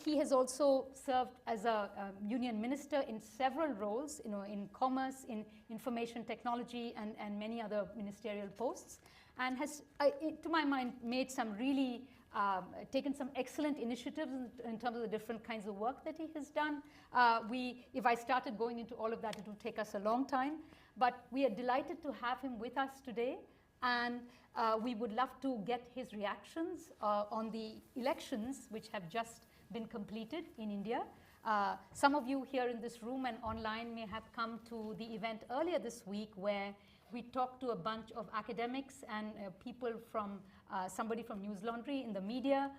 he has also served as a union minister in several roles, in commerce, in information technology, and many other ministerial posts, and has, to my mind, made some really taken some excellent initiatives in terms of the different kinds of work that he has done. If I started going into all of that, it would take us a long time, but we are delighted to have him with us today, and we would love to get his reactions on the elections which have just been completed in India. Some of you here in this room and online may have come to the event earlier this week where we talked to a bunch of academics and people from somebody from News Laundry in the media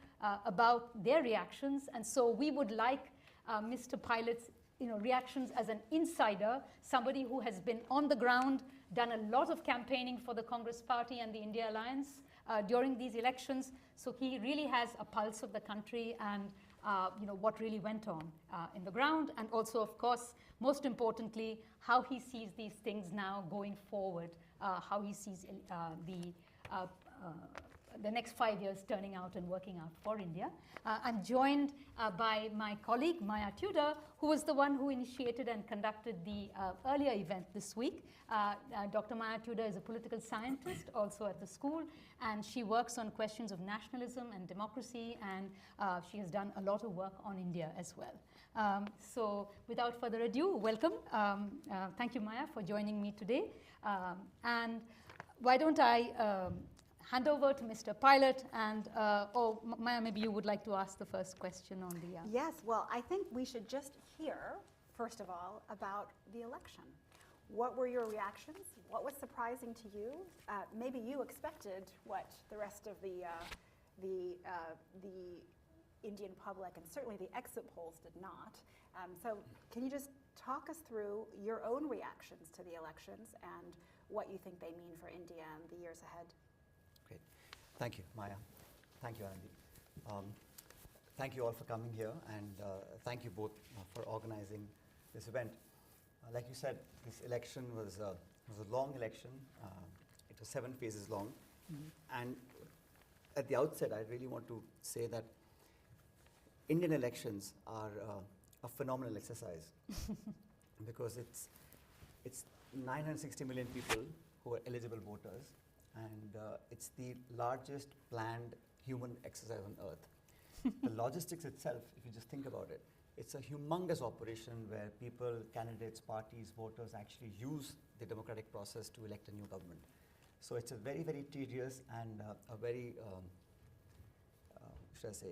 about their reactions, and so we would like Mr. Pilot's reactions as an insider, somebody who has been on the ground, done a lot of campaigning for the Congress Party and the India Alliance during these elections, so he really has a pulse of the country and what really went on in the ground, and also, of course, most importantly, how he sees these things now going forward, how he sees the next 5 years turning out and working out for India. I'm joined by my colleague Maya Tudor, who was the one who initiated and conducted the earlier event this week. Dr. Maya Tudor is a political scientist also at the school, and she works on questions of nationalism and democracy, and she has done a lot of work on India as well. So without further ado, welcome. Thank you, Maya, for joining me today. And why don't I hand over to Mr. Pilot, and Maya, maybe you would like to ask the first question on the... Yes, well, I think we should just hear, first of all, about the election. What were your reactions? What was surprising to you? Maybe you expected what the rest of the Indian public, and certainly the exit polls, did not. So can you just talk us through your own reactions to the elections and what you think they mean for India and the years ahead? Great. Thank you, Maya. Thank you, Anandi. Thank you all for coming here, and thank you both for organizing this event. Like you said, this election was a long election. It was 7 phases long. Mm-hmm. And at the outset, I really want to say that Indian elections are a phenomenal exercise because it's 960 million people who are eligible voters, and it's the largest planned human exercise on earth. The logistics itself, if you just think about it, it's a humongous operation where people, candidates, parties, voters actually use the democratic process to elect a new government. So it's a very, very tedious and a very, should I say,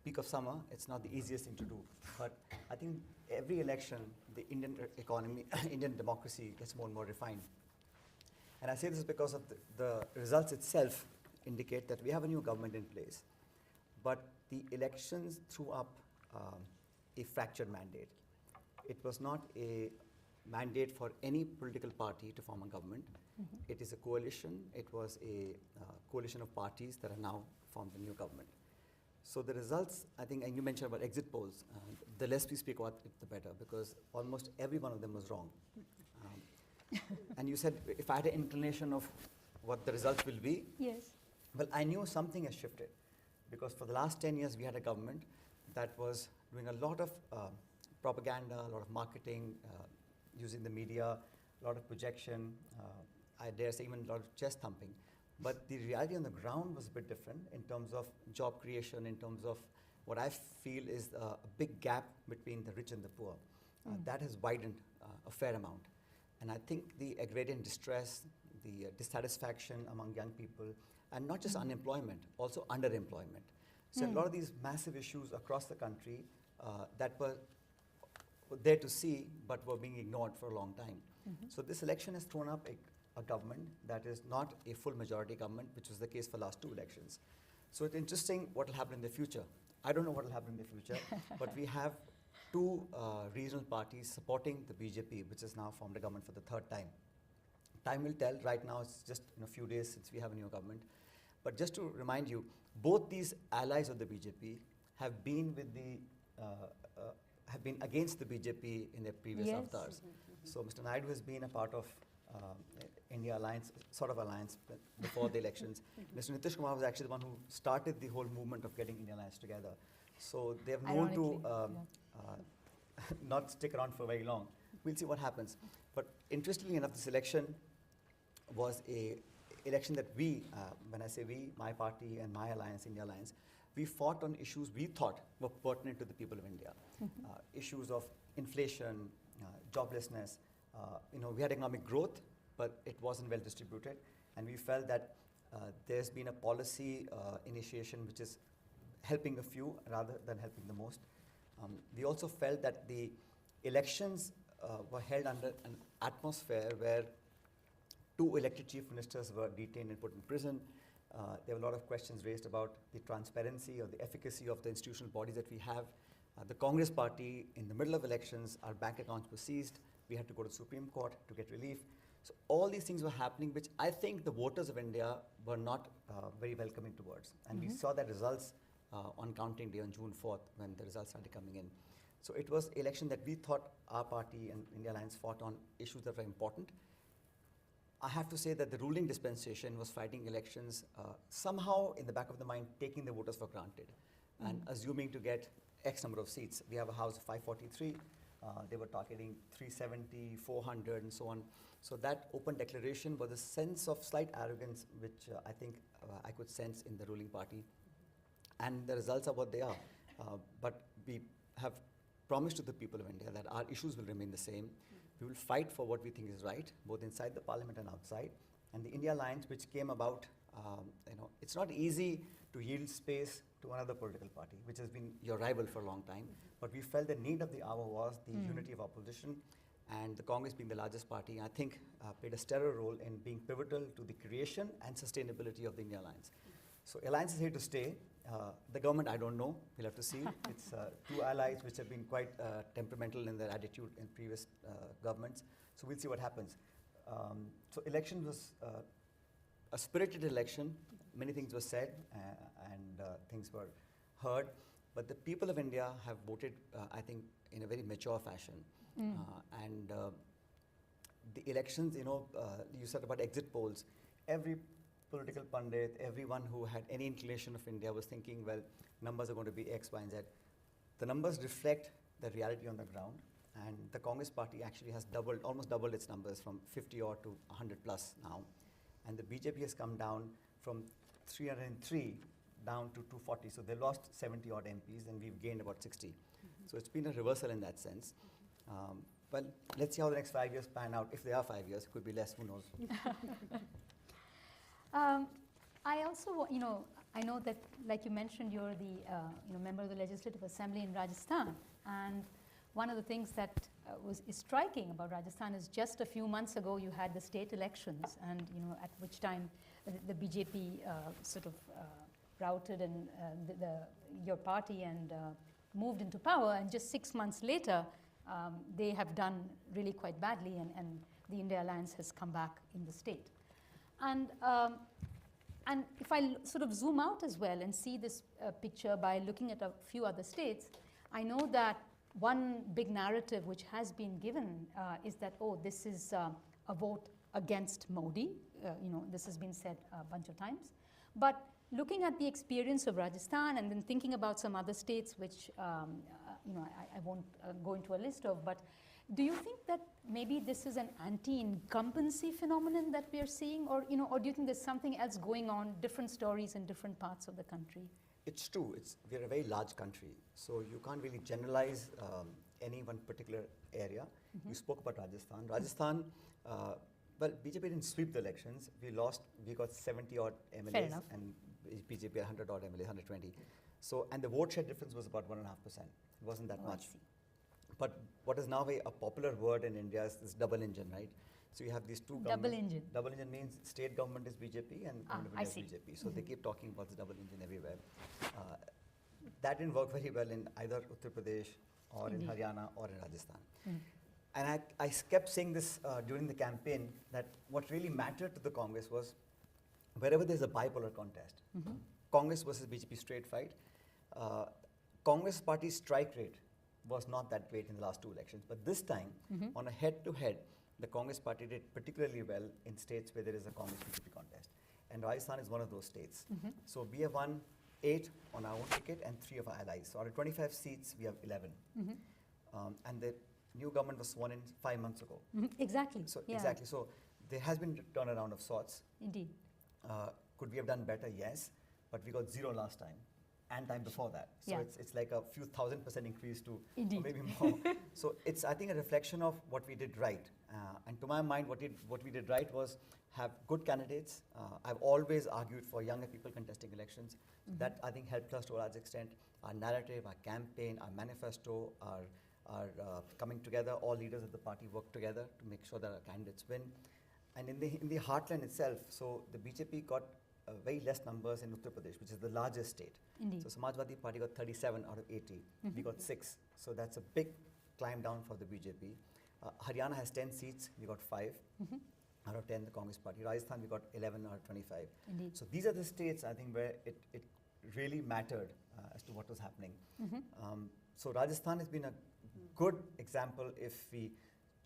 peak of summer, it's not the easiest thing to do. But I think every election, the Indian economy, Indian democracy gets more and more refined. And I say this because of the results itself indicate that we have a new government in place. But the elections threw up a fractured mandate. It was not a mandate for any political party to form a government. Mm-hmm. It is a coalition. It was a coalition of parties that are now formed a new government. So the results, I think, and you mentioned about exit polls, the less we speak about it, the better, because almost every one of them was wrong. And you said, if I had an inclination of what the results will be, yes. Well, I knew something has shifted, because for the last 10 years, we had a government that was doing a lot of propaganda, a lot of marketing, using the media, a lot of projection, I dare say even a lot of chest thumping. But the reality on the ground was a bit different in terms of job creation, in terms of what I feel is a big gap between the rich and the poor. That has widened a fair amount. And I think the agrarian distress, the dissatisfaction among young people, and not just unemployment, also underemployment. So a lot of these massive issues across the country that were there to see, but were being ignored for a long time. Mm-hmm. So this election has thrown up a government that is not a full majority government, which was the case for the last 2 elections. So it's interesting what will happen in the future. I don't know what will happen in the future, but we have 2 regional parties supporting the BJP, which has now formed a government for the 3rd time. Time will tell. Right now, it's just a few days since we have a new government. But just to remind you, both these allies of the BJP have been with the have been against the BJP in their previous avatars. Mm-hmm. So Mr. Naidu has been a part of India Alliance, sort of alliance before the elections. Mr. Nitish Kumar was actually the one who started the whole movement of getting India Alliance together. So they have known to Ironically, not stick around for very long. We'll see what happens. But interestingly enough, this election was a election that we, when I say we, my party and my alliance, India Alliance, we fought on issues we thought were pertinent to the people of India. Issues of inflation, joblessness. We had economic growth, but it wasn't well distributed. And we felt that there's been a policy initiation which is helping a few rather than helping the most. We also felt that the elections were held under an atmosphere where 2 elected chief ministers were detained and put in prison. There were a lot of questions raised about the transparency or the efficacy of the institutional bodies that we have. The Congress party, in the middle of elections, our bank accounts were seized. We had to go to the Supreme Court to get relief. So all these things were happening, which I think the voters of India were not very welcoming towards. And we saw the results on counting day on June 4th when the results started coming in. So it was an election that we thought our party and India Alliance fought on issues that were important. I have to say that the ruling dispensation was fighting elections somehow in the back of the mind, taking the voters for granted and assuming to get X number of seats. We have a house of 543. They were targeting 370, 400 and so on. So that open declaration was a sense of slight arrogance which I think I could sense in the ruling party. And the results are what they are. But we have promised to the people of India that our issues will remain the same. We will fight for what we think is right, both inside the parliament and outside. And the India Alliance, which came about, it's not easy to yield space to another political party, which has been your rival for a long time. But we felt the need of the hour was the unity of opposition, and the Congress being the largest party, I think played a stellar role in being pivotal to the creation and sustainability of the India Alliance. So Alliance is here to stay. The government, I don't know. We'll have to see. It's 2 allies which have been quite temperamental in their attitude in previous governments. So we'll see what happens. So election was a spirited election. Many things were said and things were heard. But the people of India have voted, I think, in a very mature fashion. And the elections, you said about exit polls. Every political pundit, everyone who had any inclination of India was thinking, well, numbers are going to be X, Y, and Z. The numbers reflect the reality on the ground, and the Congress party actually has almost doubled its numbers from 50 odd to 100 plus now. And the BJP has come down from 303 down to 240. So they lost 70 odd MPs and we've gained about 60. So it's been a reversal in that sense. Well, let's see how the next 5 years pan out. If they are 5 years, it could be less, who knows. I also, I know that, like you mentioned, you're the member of the Legislative Assembly in Rajasthan, and one of the things that is striking about Rajasthan is just a few months ago you had the state elections, and at which time the BJP sort of routed and your party and moved into power, and just 6 months later they have done really quite badly, and the India Alliance has come back in the state. And if I sort of zoom out as well and see this picture by looking at a few other states, I know that one big narrative which has been given is that, oh, this is a vote against Modi. This has been said a bunch of times. But looking at the experience of Rajasthan and then thinking about some other states which I won't go into a list of, but do you think that maybe this is an anti-incumbency phenomenon that we are seeing, or or do you think there's something else going on, different stories in different parts of the country? It's true. We're a very large country, so you can't really generalize any one particular area. You spoke about Rajasthan. Rajasthan, well, BJP didn't sweep the elections. We got 70 odd MLAs, and BJP 100 odd MLAs, 120. So, and the vote share difference was about 1.5%. It wasn't that much. But what is now a popular word in India is this double engine, right? So you have these two governments. Double engine. Double engine means state government is BJP and government is BJP. So they keep talking about the double engine everywhere. That didn't work very well in either Uttar Pradesh or in Haryana or in Rajasthan. And I kept saying this during the campaign, that what really mattered to the Congress was wherever there's a bipolar contest, Congress versus BJP straight fight, Congress party's strike rate was not that great in the last 2 elections. But this time, on a head-to-head, the Congress party did particularly well in states where there is a Congress-BJP contest. And Rajasthan is one of those states. So we have won 8 on our own ticket and 3 of our allies. So out of 25 seats, we have 11. And the new government was sworn in 5 months ago. Exactly. So yeah. exactly. So there has been a turnaround of sorts. Indeed. Could we have done better? Yes, but we got 0 last time, and time before that. So Yeah. it's like a few 1,000% increase to, Indeed. or maybe more. So it's, I think, a reflection of what we did right. And to my mind, what we did right was have good candidates. I've always argued for younger people contesting elections. That, I think, helped us to a large extent. Our narrative, our campaign, our manifesto, our coming together. All leaders of the party work together to make sure that our candidates win. And in the heartland itself, so the BJP got very less numbers in Uttar Pradesh, which is the largest state. Indeed. So Samajwadi Party got 37 out of 80. We got 6. So that's a big climb down for the BJP. Haryana has 10 seats. We got 5 out of 10, the Congress Party. Rajasthan, we got 11 out of 25. Indeed. So these are the states, I think, where it really mattered as to what was happening. So Rajasthan has been a good example. If we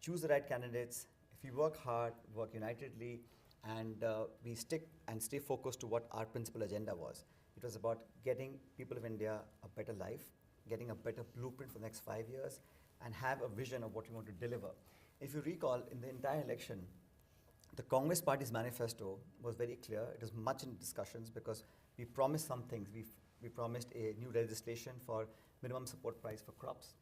choose the right candidates, if we work hard, work unitedly, and we stick and stay focused to what our principal agenda was. It was about getting people of India a better life, getting a better blueprint for the next 5 years, and have a vision of what we want to deliver. If you recall, in the entire election, the Congress Party's manifesto was very clear. It was much in discussions because we promised some things. We promised a new legislation for minimum support price for crops.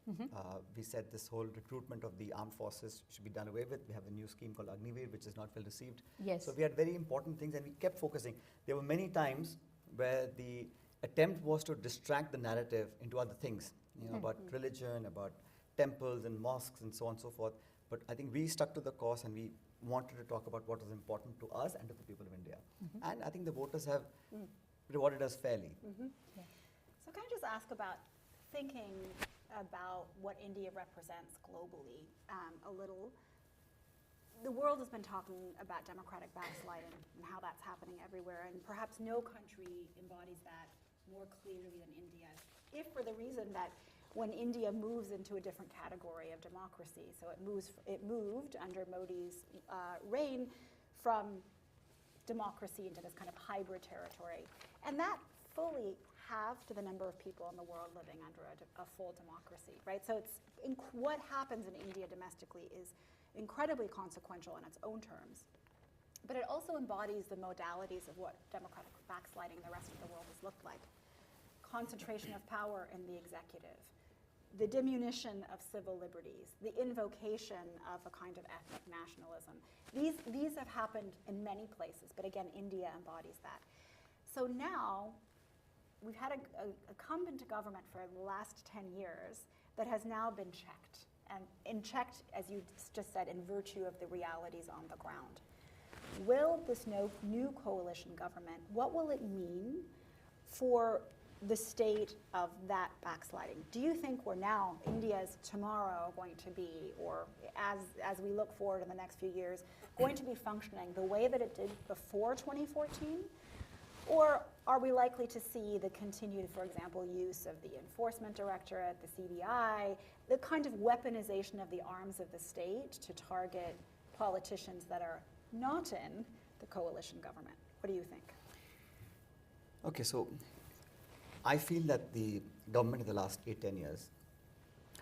We said this whole recruitment of the armed forces should be done away with. We have a new scheme called Agniveer, which is not well received. Yes. So we had very important things, and we kept focusing. There were many times where the attempt was to distract the narrative into other things, about religion, about temples and mosques and so on and so forth. But I think we stuck to the course, and we wanted to talk about what was important to us and to the people of India. And I think the voters have rewarded us fairly. Yeah. So can I just ask about thinking about what India represents globally a little? The world has been talking about democratic backsliding and how that's happening everywhere, and perhaps no country embodies that more clearly than India, if for the reason that when India moves into a different category of democracy, so it moved under Modi's reign from democracy into this kind of hybrid territory, and that fully halved the number of people in the world living under a full democracy, right? So it's what happens in India domestically is incredibly consequential in its own terms, but it also embodies the modalities of what democratic backsliding in the rest of the world has looked like. Concentration of power in the executive, the diminution of civil liberties, the invocation of a kind of ethnic nationalism. These have happened in many places, but again, India embodies that. So now, we've had a incumbent government for the last 10 years that has now been checked, and checked, as you just said, in virtue of the realities on the ground. Will this new coalition government, what will it mean for the state of that backsliding? Do you think we're now, India's tomorrow, going to be, or as we look forward in the next few years, going to be functioning the way that it did before 2014? Or are we likely to see the continued, for example, use of the Enforcement Directorate, the CBI, the kind of weaponization of the arms of the state to target politicians that are not in the coalition government? What do you think? Okay, so I feel that the government in the last 8-10 years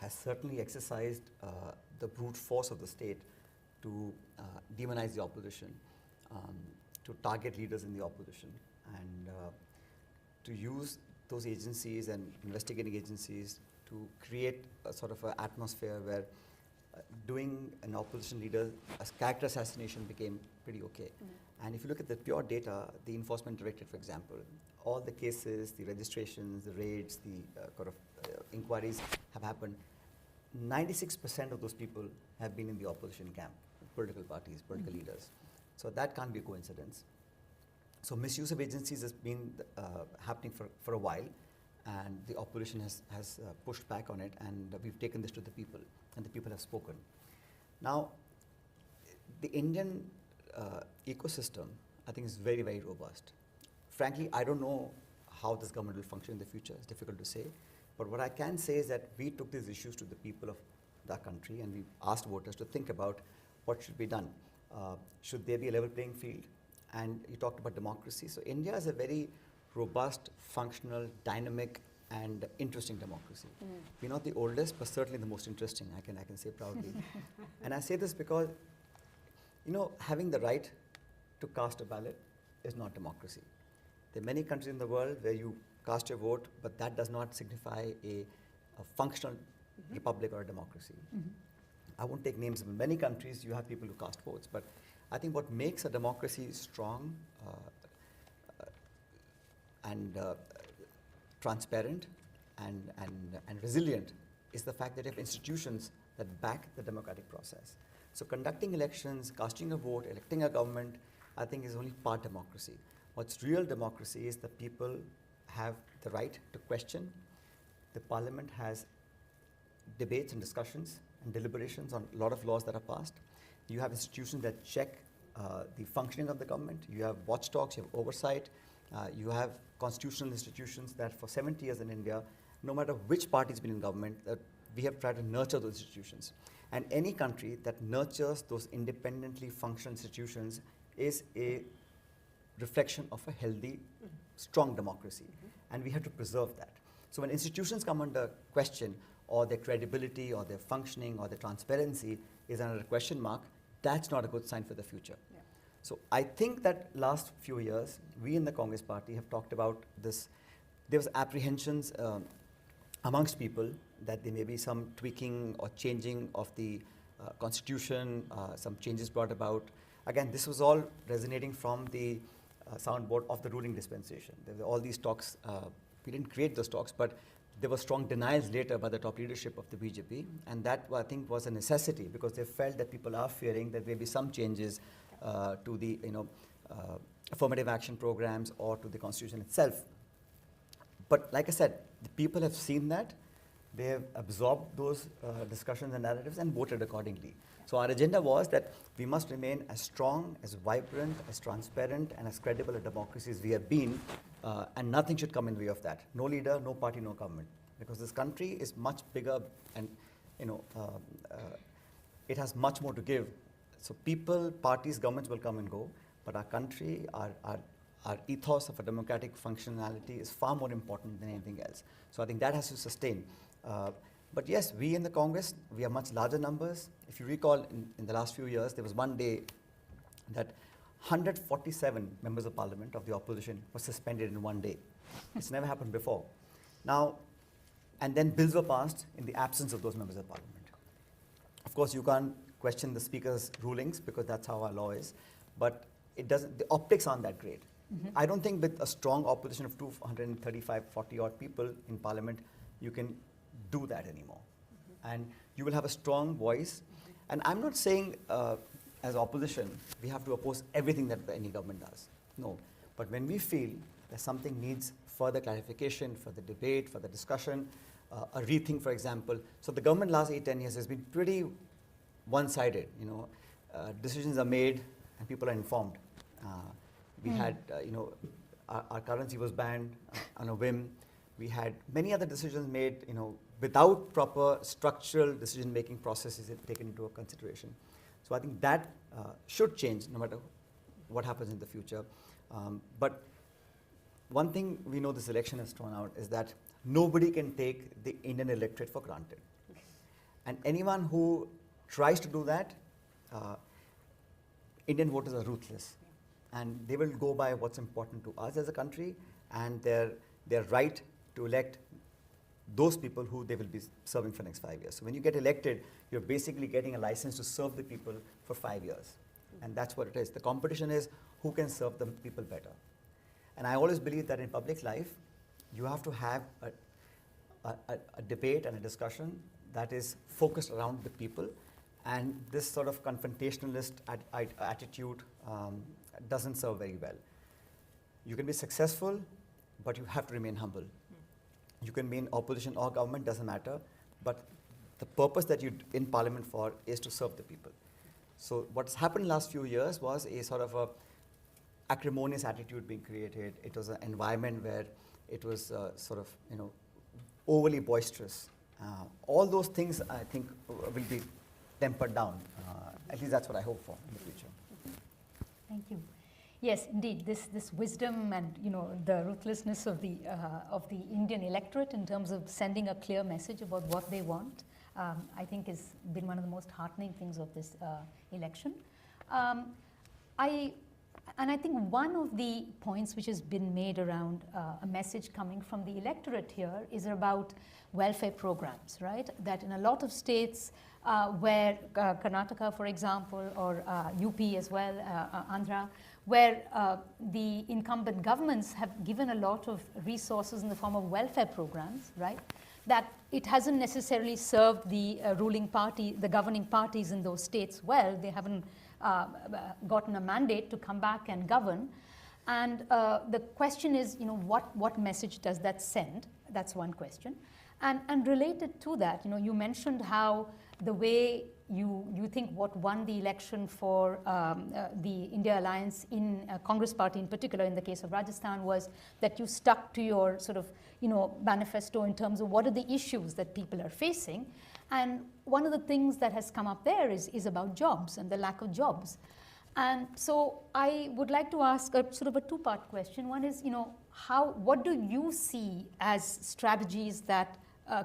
has certainly exercised the brute force of the state to demonize the opposition, to target leaders in the opposition, and to use those agencies and investigating agencies to create a sort of an atmosphere where doing an opposition leader as character assassination became pretty okay. And if you look at the pure data, the Enforcement Directorate, for example, all the cases, the registrations, the raids, the inquiries have happened. 96% of those people have been in the opposition camp, political parties, political leaders. So that can't be a coincidence. So misuse of agencies has been happening for a while, and the opposition has pushed back on it, and we've taken this to the people, and the people have spoken. Now, the Indian ecosystem, I think, is very, very robust. Frankly, I don't know how this government will function in the future. It's difficult to say. But what I can say is that we took these issues to the people of the country, and we asked voters to think about what should be done. Should there be a level playing field? And you talked about democracy. So India is a very robust, functional, dynamic, and interesting democracy. We're not the oldest, but certainly the most interesting, I can say proudly. And I say this because, having the right to cast a ballot is not democracy. There are many countries in the world where you cast your vote, but that does not signify a functional republic or a democracy. I won't take names, but in many countries you have people who cast votes. But I think what makes a democracy strong and transparent and resilient is the fact that you have institutions that back the democratic process. So conducting elections, casting a vote, electing a government, I think is only part democracy. What's real democracy is that people have the right to question. The parliament has debates and discussions and deliberations on a lot of laws that are passed. You have institutions that check the functioning of the government. You have watchdogs, you have oversight. You have constitutional institutions that for 70 years in India, no matter which party's been in government, we have tried to nurture those institutions. And any country that nurtures those independently functional institutions is a reflection of a healthy, strong democracy. And we have to preserve that. So when institutions come under question, or their credibility, or their functioning, or their transparency is under a question mark, that's not a good sign for the future. Yeah. So I think that last few years, we in the Congress party have talked about this. There was apprehensions amongst people that there may be some tweaking or changing of the constitution, some changes brought about. Again, this was all resonating from the soundboard of the ruling dispensation. There were all these talks. We didn't create those talks, but there were strong denials later by the top leadership of the BJP, and that I think was a necessity because they felt that people are fearing that there may be some changes to the affirmative action programs or to the constitution itself. But like I said, the people have seen that, they have absorbed those discussions and narratives and voted accordingly. So our agenda was that we must remain as strong, as vibrant, as transparent, and as credible a democracy as we have been, and nothing should come in the way of that. No leader, no party, no government. Because this country is much bigger and it has much more to give. So people, parties, governments will come and go, but our country, our ethos of a democratic functionality is far more important than anything else. So I think that has to sustain. But yes, we in the Congress, we have much larger numbers. If you recall, in the last few years, there was one day that 147 members of parliament of the opposition were suspended in one day. It's never happened before. Now, and then bills were passed in the absence of those members of parliament. Of course, you can't question the speaker's rulings because that's how our law is, but it doesn't, the optics aren't that great. I don't think with a strong opposition of 235, 40 odd people in parliament, you can do that anymore. And you will have a strong voice. And I'm not saying as opposition, we have to oppose everything that any government does. No. But when we feel that something needs further clarification, further debate, further discussion, a rethink, for example. So the government last 8-10 years has been pretty one-sided. Decisions are made and people are informed. We had, our currency was banned on a whim. We had many other decisions made, without proper structural decision-making processes taken into consideration. So I think that should change no matter what happens in the future. But one thing we know this election has thrown out is that nobody can take the Indian electorate for granted. And anyone who tries to do that, Indian voters are ruthless. And they will go by what's important to us as a country and their right to elect those people who they will be serving for the next 5 years. So when you get elected, you're basically getting a license to serve the people for 5 years. And that's what it is. The competition is who can serve the people better. And I always believe that in public life, you have to have a debate and a discussion that is focused around the people. And this sort of confrontationalist attitude doesn't serve very well. You can be successful, but you have to remain humble. You can be in opposition or government, doesn't matter, but the purpose that you're in parliament for is to serve the people. So what's happened last few years was a sort of a acrimonious attitude being created. It was an environment where it was sort of, overly boisterous. All those things, I think, will be tempered down. At least that's what I hope for in the future. Thank you. Yes, indeed. This wisdom and the ruthlessness of the Indian electorate in terms of sending a clear message about what they want, I think has been one of the most heartening things of this election. And I think one of the points which has been made around a message coming from the electorate here is about welfare programs, right? That in a lot of states where Karnataka, for example, or UP as well, Andhra, where the incumbent governments have given a lot of resources in the form of welfare programs, right? That it hasn't necessarily served the ruling party, the governing parties in those states well. They haven't gotten a mandate to come back and govern. And the question is, what message does that send? That's one question. And related to that, you mentioned how the way you think what won the election for the India Alliance in Congress party in particular, in the case of Rajasthan, was that you stuck to your sort of manifesto in terms of what are the issues that people are facing. And one of the things that has come up there is about jobs and the lack of jobs. And so I would like to ask a sort of a two-part question. One is, what do you see as strategies that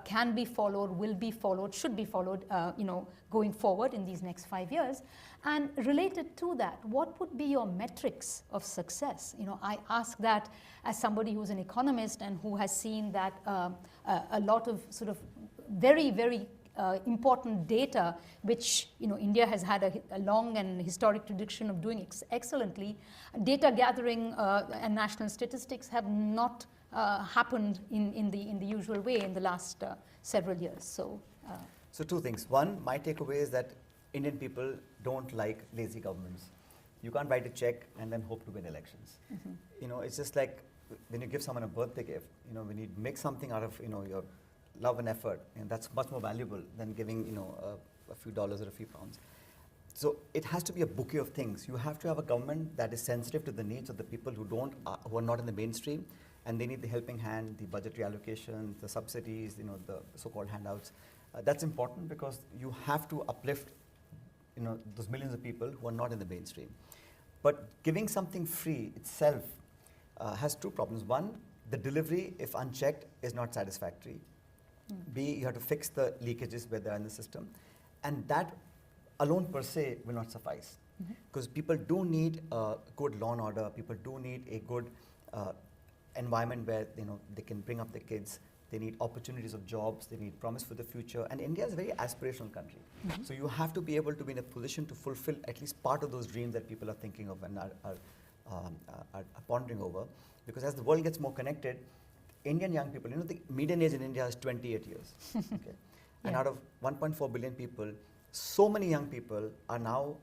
can be followed, will be followed, should be followed, going forward in these next 5 years? And related to that, what would be your metrics of success? I ask that as somebody who's an economist and who has seen that a lot of sort of very, very important data, which India has had a long and historic tradition of doing excellently. Data gathering and national statistics have not happened in the usual way in the last several years. So two things. One, my takeaway is that Indian people don't like lazy governments. You can't write a check and then hope to win elections. It's just like when you give someone a birthday gift. When you make something out of your love and effort, and that's much more valuable than giving a few dollars or a few pounds. So it has to be a bouquet of things. You have to have a government that is sensitive to the needs of the people who are not in the mainstream, and they need the helping hand, the budgetary allocations, the subsidies, the so-called handouts. That's important because you have to uplift those millions of people who are not in the mainstream. But giving something free itself has two problems. One, the delivery, if unchecked, is not satisfactory. B, you have to fix the leakages where they are in the system. And that alone per se will not suffice. Because people do need a good law and order. People do need a good environment where they can bring up their kids. They need opportunities of jobs. They need promise for the future. And India is a very aspirational country. So you have to be able to be in a position to fulfill at least part of those dreams that people are thinking of and are pondering over. Because as the world gets more connected, Indian young people, the median age in India is 28 years. Okay? And out of 1.4 billion people, so many young people are now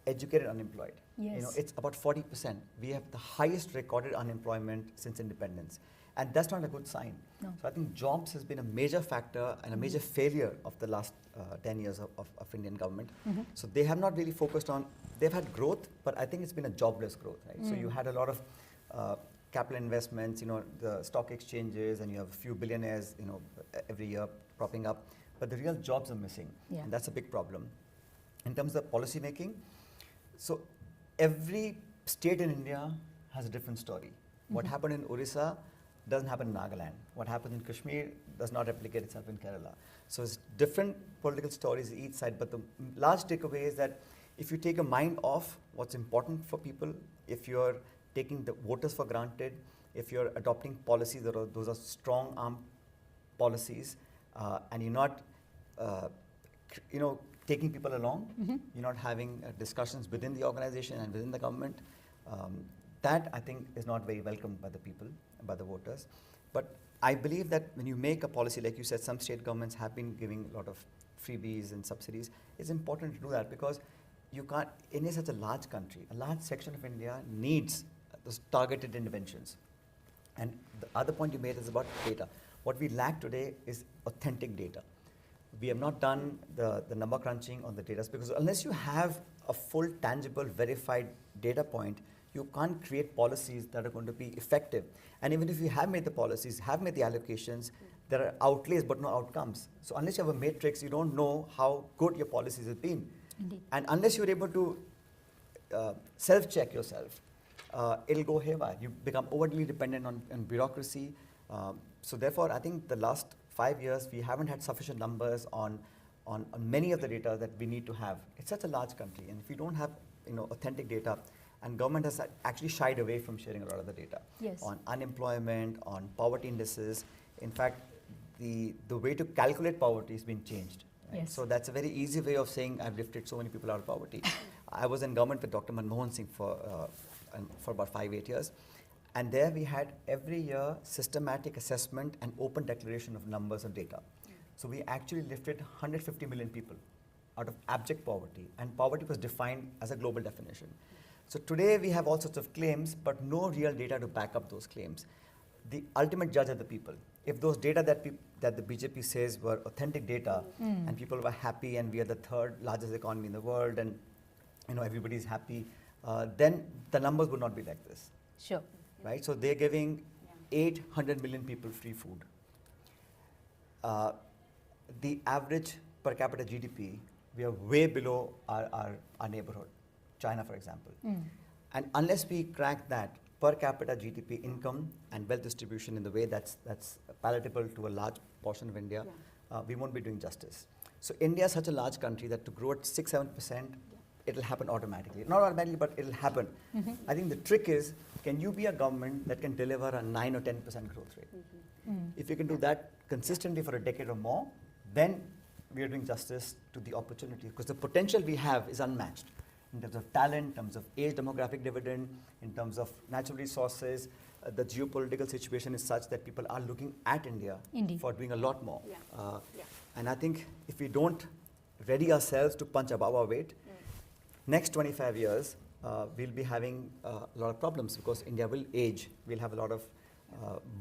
educated unemployed. Yes. It's about 40%. We have the highest recorded unemployment since independence. And that's not a good sign. No. So I think jobs has been a major factor and a major failure of the last 10 years of Indian government. So they have not really focused on, they've had growth, but I think it's been a jobless growth, right? So you had a lot of capital investments, the stock exchanges, and you have a few billionaires, every year propping up, but the real jobs are missing, and that's a big problem. In terms of policy making, so every state in India has a different story. What happened in Orissa doesn't happen in Nagaland. What happens in Kashmir does not replicate itself in Kerala. So it's different political stories each side, but the large takeaway is that if you take a mind off what's important for people, if you're taking the voters for granted, if you're adopting policies those are strong arm policies, and you're not, taking people along, you're not having discussions within the organization and within the government, that I think is not very welcomed by the people, by the voters. But I believe that when you make a policy, like you said, some state governments have been giving a lot of freebies and subsidies. It's important to do that because you can't, India is such a large country. A large section of India needs those targeted interventions. And the other point you made is about data. What we lack today is authentic data. We have not done the number crunching on the data because unless you have a full, tangible, verified data point, you can't create policies that are going to be effective. And even if you have made the policies, have made the allocations, there are outlays but no outcomes. So unless you have a matrix, you don't know how good your policies have been. Indeed. And unless you're able to self-check yourself, it'll go haywire. You become overly dependent on bureaucracy. So therefore, I think the last 5 years, we haven't had sufficient numbers on many of the data that we need to have. It's such a large country, and if you don't have authentic data, and government has actually shied away from sharing a lot of the data on unemployment, on poverty indices. In fact, the way to calculate poverty has been changed. Right? So that's a very easy way of saying I've lifted so many people out of poverty. I was in government with Dr. Maya Tudor for about 5-8 years. And there we had every year systematic assessment and open declaration of numbers and data. So we actually lifted 150 million people out of abject poverty, and poverty was defined as a global definition. So today we have all sorts of claims, but no real data to back up those claims. The ultimate judge are the people. If those data that the BJP says were authentic data, and people were happy, and we are the 3rd largest economy in the world, and everybody's happy, then the numbers would not be like this. Sure. Right? So they're giving 800 million people free food. The average per capita GDP, we are way below our neighborhood, China, for example. And unless we crack that per capita GDP income and wealth distribution in the way that's palatable to a large portion of India, we won't be doing justice. So India is such a large country that to grow at 6-7%, it'll happen automatically. Not automatically, but it'll happen. I think the trick is, can you be a government that can deliver a 9 or 10% growth rate? If you can do that consistently for a decade or more, then we are doing justice to the opportunity, because the potential we have is unmatched in terms of talent, in terms of age demographic dividend, in terms of natural resources. The geopolitical situation is such that people are looking at India for doing a lot more. And I think if we don't ready ourselves to punch above our weight, next 25 years, we'll be having a lot of problems, because India will age. We'll have a lot of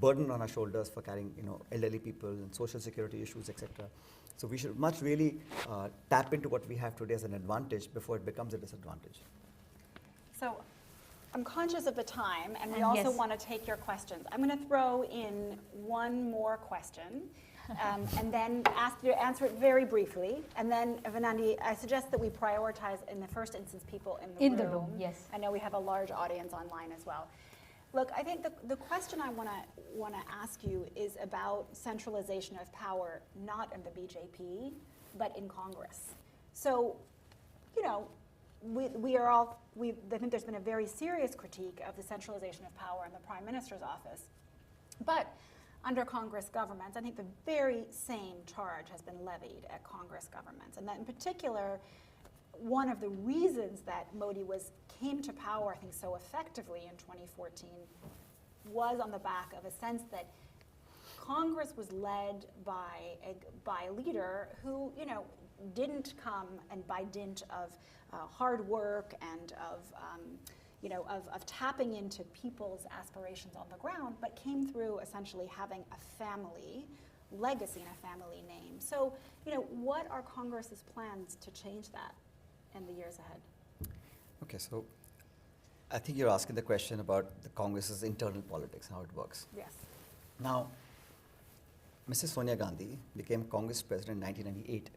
burden on our shoulders for carrying elderly people and social security issues, etc. So we should much really tap into what we have today as an advantage before it becomes a disadvantage. So I'm conscious of the time, and we also want to take your questions. I'm going to throw in one more question, and then ask you to answer it very briefly. And then, Anandi, I suggest that we prioritize, in the first instance, people in the room. Yes. I know we have a large audience online as well. Look, I think the question I want to ask you is about centralization of power, not in the BJP, but in Congress. So, I think there's been a very serious critique of the centralization of power in the Prime Minister's office. But under Congress governments, I think the very same charge has been levied at Congress governments. And that in particular, one of the reasons that Modi came to power, I think, so effectively in 2014 was on the back of a sense that Congress was led by a leader who, didn't come and by dint of hard work and of tapping into people's aspirations on the ground, but came through essentially having a family legacy and a family name. So, what are Congress's plans to change that in the years ahead? Okay, so I think you're asking the question about the Congress's internal politics, how it works. Yes. Now, Mrs. Sonia Gandhi became Congress president in 1998.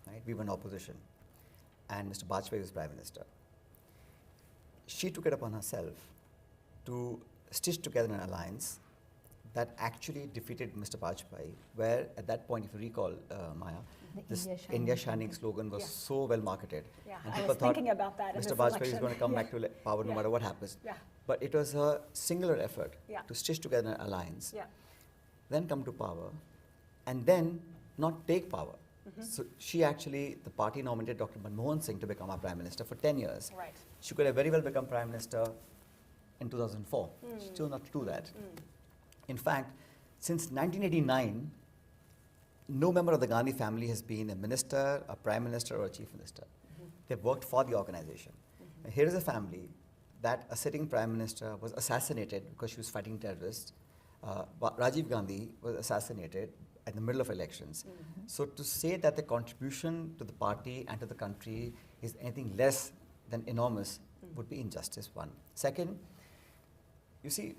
Right? We were in opposition, and Mr. Bajpayee was prime minister. She took it upon herself to stitch together an alliance that actually defeated Mr. Bajpayee, where at that point, if you recall, Maya, this India Shining slogan was so well marketed. Yeah, and I people was thought thinking about that Mr. Bajpayee is going to come back to power no matter what happens. But it was a singular effort to stitch together an alliance, then come to power, and then not take power. So she actually, the party nominated Dr. Maya Tudor to become our prime minister for 10 years. Right. She could have very well become prime minister in 2004. She chose not to do that. In fact, since 1989, no member of the Gandhi family has been a minister, a prime minister, or a chief minister. They've worked for the organization. And here is a family that a sitting prime minister was assassinated because she was fighting terrorists. Rajiv Gandhi was assassinated in the middle of elections. So to say that the contribution to the party and to the country is anything less than enormous would be injustice, one. Second, you see,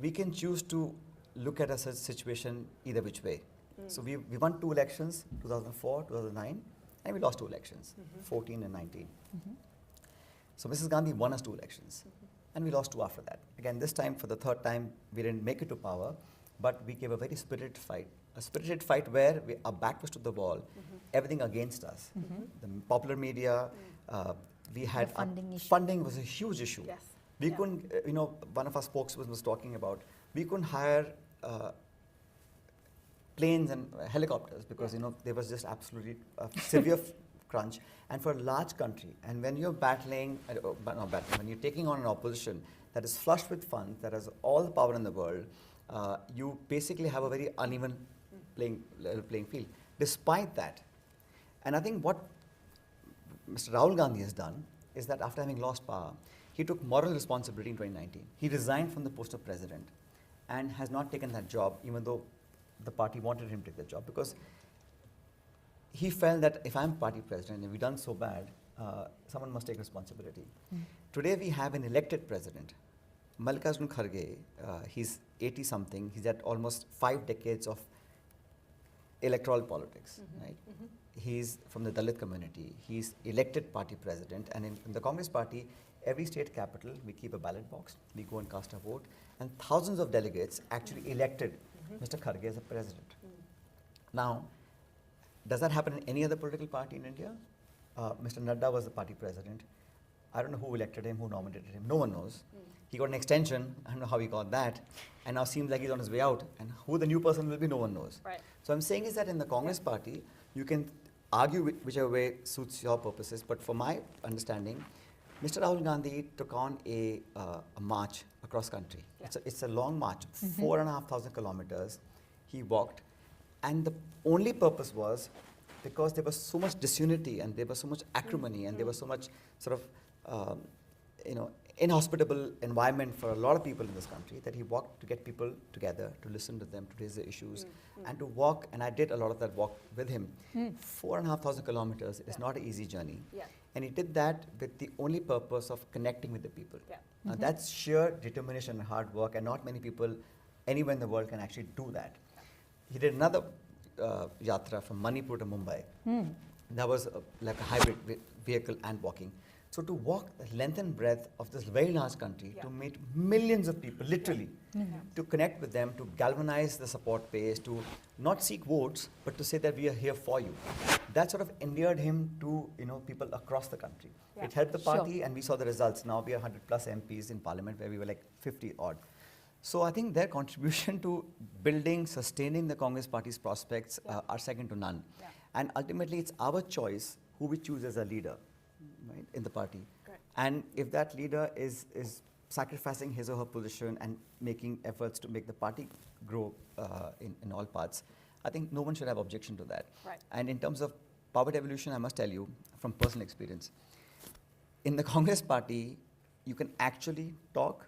we can choose to look at a such situation either which way. So we won 2 elections, 2004, 2009, and we lost 2 elections, 14 and 19. So Mrs. Gandhi won us 2 elections. and we lost 2 after that. Again, this time, for the 3rd time, we didn't make it to power, but we gave a very spirited fight. A spirited fight where our back was to the wall, everything against us. The popular media, we had funding issue. Funding was a huge issue. Yes. We couldn't, one of our spokesmen was talking about, we couldn't hire planes and helicopters because, there was just absolutely severe crunch. And for a large country, and when you're battling, when you're taking on an opposition that is flushed with funds, that has all the power in the world, you basically have a very uneven playing field. Despite that, and I think what Mr. Rahul Gandhi has done is that after having lost power, he took moral responsibility in 2019. He resigned from the post of president and has not taken that job, even though the party wanted him to take the job, because he felt that if I'm party president and we've done so bad, someone must take responsibility. Today we have an elected president, Mallikarjun Kharge. He's 80-something. He's had almost 5 decades of electoral politics, right? He's from the Dalit community. He's elected party president, and in the Congress party, every state capital, we keep a ballot box, we go and cast a vote, and thousands of delegates actually elected Mr. Kharge as a president. Now, does that happen in any other political party in India? Mr. Nadda was the party president. I don't know who elected him, who nominated him. No one knows. He got an extension. I don't know how he got that. And now seems like he's on his way out. And who the new person will be, no one knows. Right. So I'm saying is that in the Congress party, you can argue whichever way suits your purposes. But for my understanding, Mr. Rahul Gandhi took on a march across country. Yeah. It's a long march, 4,500 kilometers. He walked. And the only purpose was because there was so much disunity and there was so much acrimony and there was so much sort of, inhospitable environment for a lot of people in this country that he walked to get people together, to listen to them, to raise their issues, and to walk, and I did a lot of that walk with him. 4,500 kilometers is not an easy journey. Yeah. And he did that with the only purpose of connecting with the people. Yeah. Now that's sheer determination and hard work, and not many people anywhere in the world can actually do that. He did another yatra from Manipur to Mumbai. That was like a hybrid vehicle and walking. So to walk the length and breadth of this very large country, to meet millions of people, literally, to connect with them, to galvanize the support base, to not seek votes, but to say that we are here for you. That sort of endeared him to people across the country. Yeah. It helped the party, and we saw the results. Now we are 100 plus MPs in parliament, where we were like 50 odd. So I think their contribution to building, sustaining the Congress party's prospects are second to none. Yeah. And ultimately, it's our choice who we choose as a leader, right, in the party. Correct. And if that leader is sacrificing his or her position and making efforts to make the party grow in all parts, I think no one should have objection to that. Right. And in terms of power devolution, I must tell you from personal experience, in the Congress party, you can actually talk,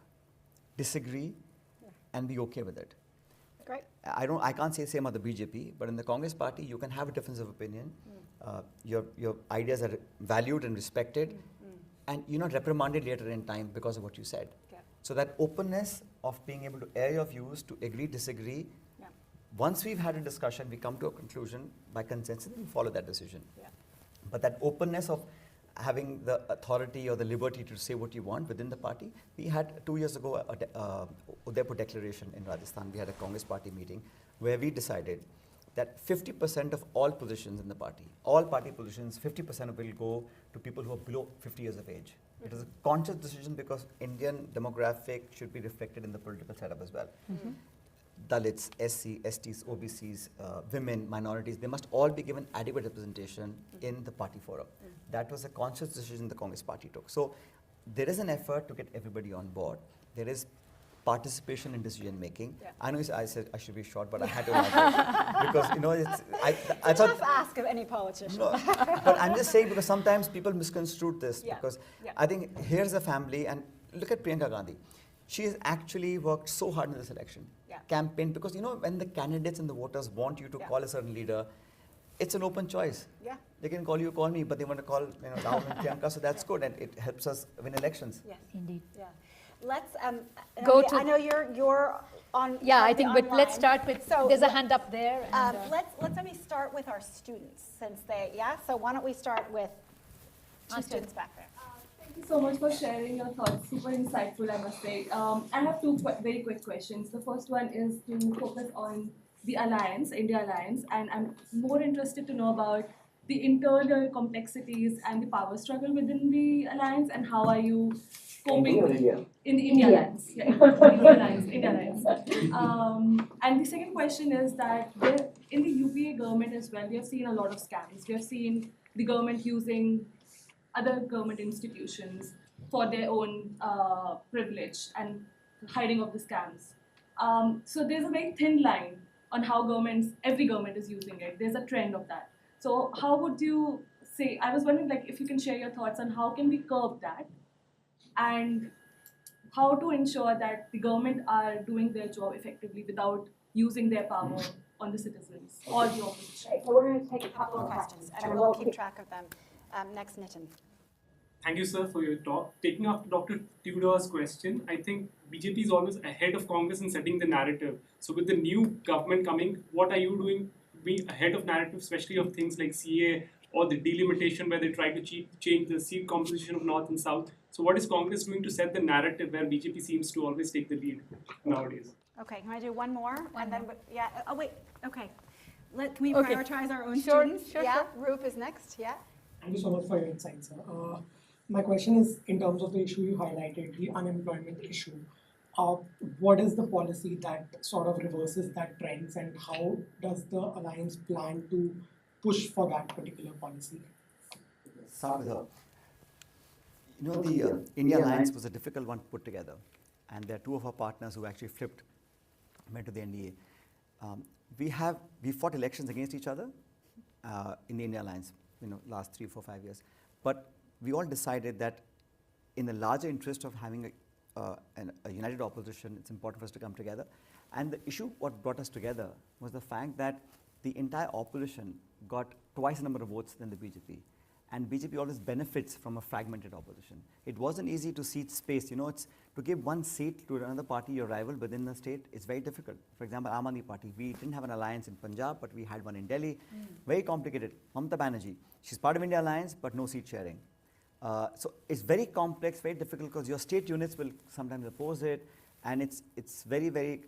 disagree, and be okay with it. Great. I can't say the same about the BJP, but in the Congress party, you can have a difference of opinion. Your ideas are valued and respected, and you're not reprimanded later in time because of what you said. Yeah. So that openness of being able to air your views, to agree, disagree. Yeah. Once we've had a discussion, we come to a conclusion by consensus, and we follow that decision. Yeah. But that openness of having the authority or the liberty to say what you want within the party. We had 2 years ago a Udaipur declaration in Rajasthan. We had a Congress party meeting where we decided that 50% of all positions in the party, all party positions, 50% will go to people who are below 50 years of age. It is a conscious decision because Indian demographic should be reflected in the political setup as well. Dalits, SC, STs, OBCs, women, minorities, they must all be given adequate representation in the party forum. That was a conscious decision the Congress party took. So there is an effort to get everybody on board. There is participation in decision making. Yeah. I know I said I should be short, but I had to elaborate because I thought. Tough ask of any politician. No, but I'm just saying because sometimes people misconstrued this because Yeah. I think here's a family, and look at Priyanka Gandhi. She has actually worked so hard in this election. Campaign, because when the candidates and the voters want you to call a certain leader, it's an open choice. Yeah. They can call you, call me, but they want to call Rahul and Priyanka, so that's good, and it helps us win elections. Yes. Indeed. Yeah. Let's Go I know you're on. Yeah, I currently think, but let's online. start with, So there's a hand up there. And, let's maybe start with our students since they, So why don't we start with two students back there? Thank Thank you so much for sharing your thoughts. Super insightful, I must say. I have two very quick questions. The first one is to focus on the alliance, India alliance, and I'm more interested to know about the internal complexities and the power struggle within the alliance, and how are you coping with in the India alliance? Yeah, India alliance, India alliance. And the second question is that in the UPA government as well, we have seen a lot of scams. We have seen the government using other government institutions for their own privilege and hiding of the scams. So there's a very thin line on how every government is using it. There's a trend of that. So how would you say, I was wondering like if you can share your thoughts on how can we curb that, and how to ensure that the government are doing their job effectively without using their power on the citizens or the opposition. So we're going to take a couple of questions, and we'll keep track of them. Next, Nitin. Thank you, sir, for your talk. Taking after Dr. Tudor's question, I think BJP is always ahead of Congress in setting the narrative. So with the new government coming, what are you doing to be ahead of narrative, especially of things like CA or the delimitation where they try to change the seat composition of North and South? So what is Congress doing to set the narrative where BJP seems to always take the lead nowadays? Okay, can I do one more? And then, yeah, oh wait, okay. Can we Okay. prioritize our own Sure, students? sure, Yeah, sure. Roop is next, yeah. Thank you so much for your insights, sir. My question is in terms of the issue you highlighted, the unemployment issue. What is the policy that sort of reverses that trends, and how does the alliance plan to push for that particular policy? Start with her. You know, the India Alliance was a difficult one to put together, and there are two of our partners who actually went to the NDA. We fought elections against each other in the India Alliance, last 3, 4, 5 years. But we all decided that in the larger interest of having a united opposition, it's important for us to come together. And the issue, what brought us together, was the fact that the entire opposition got twice the number of votes than the BJP. And BJP always benefits from a fragmented opposition. It wasn't easy to seat space. It's to give one seat to another party, your rival within the state, it's very difficult. For example, Aam Aadmi Party, we didn't have an alliance in Punjab, but we had one in Delhi. Very complicated. Mamata Banerjee, she's part of India Alliance, but no seat sharing. So it's very complex, very difficult, because your state units will sometimes oppose it, and it's very, very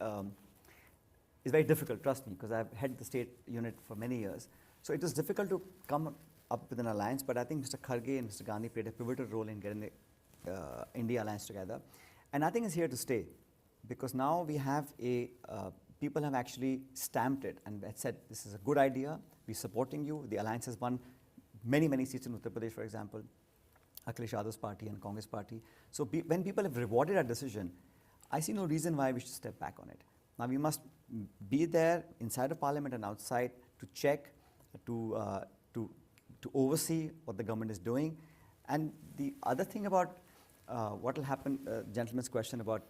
difficult, trust me, because I've headed the state unit for many years. So it was difficult to come up with an alliance, but I think Mr. Kharge and Mr. Gandhi played a pivotal role in getting the India Alliance together. And I think it's here to stay, because now we have people have actually stamped it and said, this is a good idea, we're supporting you. The alliance has won many, many seats in Uttar Pradesh, for example, Akhilesh Yadav's party and Congress party. So when people have rewarded our decision, I see no reason why we should step back on it. Now we must be there inside of parliament and outside to check, to oversee what the government is doing. And the other thing about what will happen, gentleman's question about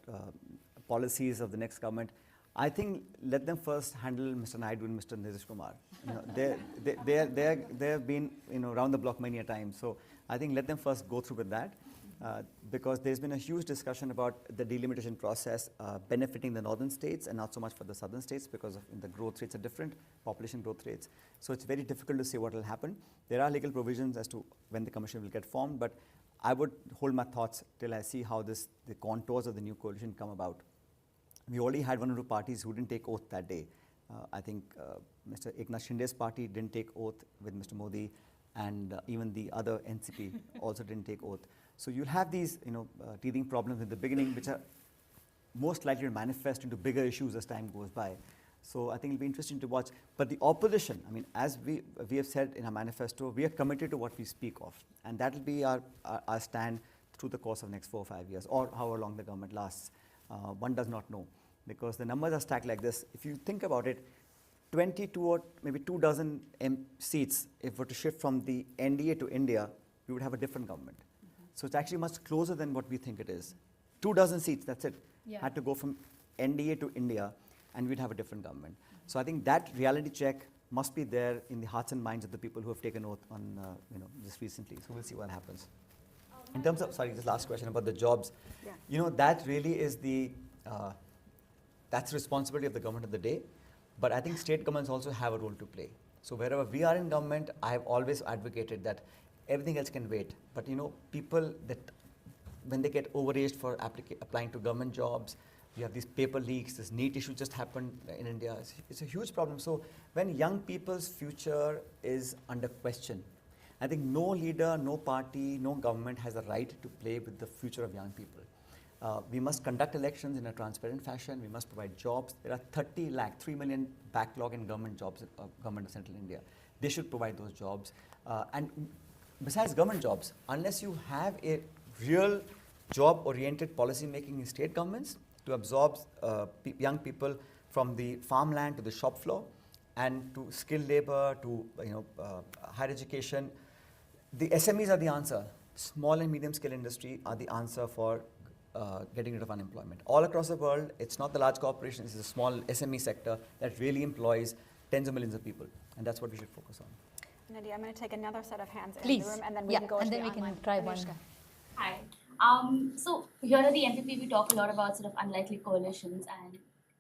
policies of the next government, I think let them first handle Mr. Naidu and Mr. Nitish Kumar. They have been around the block many a time. So I think let them first go through with that, because there's been a huge discussion about the delimitation process benefiting the northern states and not so much for the southern states, because the growth rates are different, population growth rates. So it's very difficult to say what will happen. There are legal provisions as to when the commission will get formed, but I would hold my thoughts till I see how the contours of the new coalition come about. We already had one or two parties who didn't take oath that day. I think Mr. Eknath Shinde's party didn't take oath with Mr. Modi, and even the other NCP also didn't take oath. So you'll have these teething problems in the beginning, which are most likely to manifest into bigger issues as time goes by. So I think it'll be interesting to watch. But the opposition, as we have said in our manifesto, we are committed to what we speak of. And that will be our stand through the course of the next 4 or 5 years, or however long the government lasts. One does not know, because the numbers are stacked like this. If you think about it, 22 or maybe 2 dozen seats, if were to shift from the NDA to India, we would have a different government. So it's actually much closer than what we think it is. 2 dozen seats, that's it. Yeah. Had to go from NDA to India, and we'd have a different government. So I think that reality check must be there in the hearts and minds of the people who have taken oath on just recently. So we'll see what happens. In terms of, this last question about the jobs, that really is that's the responsibility of the government of the day. But I think state governments also have a role to play. So wherever we are in government, I have always advocated that everything else can wait. But people that when they get overaged for applying to government jobs. You have these paper leaks, this NEET issue just happened in India. It's a huge problem. So when young people's future is under question, I think no leader, no party, no government has a right to play with the future of young people. We must conduct elections in a transparent fashion. We must provide jobs. There are 30 lakh, 3 million backlog in government jobs, government of Central India. They should provide those jobs. And besides government jobs, unless you have a real job-oriented policy making in state governments to absorb young people from the farmland to the shop floor and to skilled labor, to higher education, the SMEs are the answer. Small and medium scale industry are the answer for getting rid of unemployment. All across the world, it's not the large corporations, it's a small SME sector that really employs tens of millions of people. And that's what we should focus on. Nadia, I'm going to take another set of hands in Please. the room, and then we can go to and the then we online. can try one. Anushka. Hi. So here at the MPP, we talk a lot about sort of unlikely coalitions, and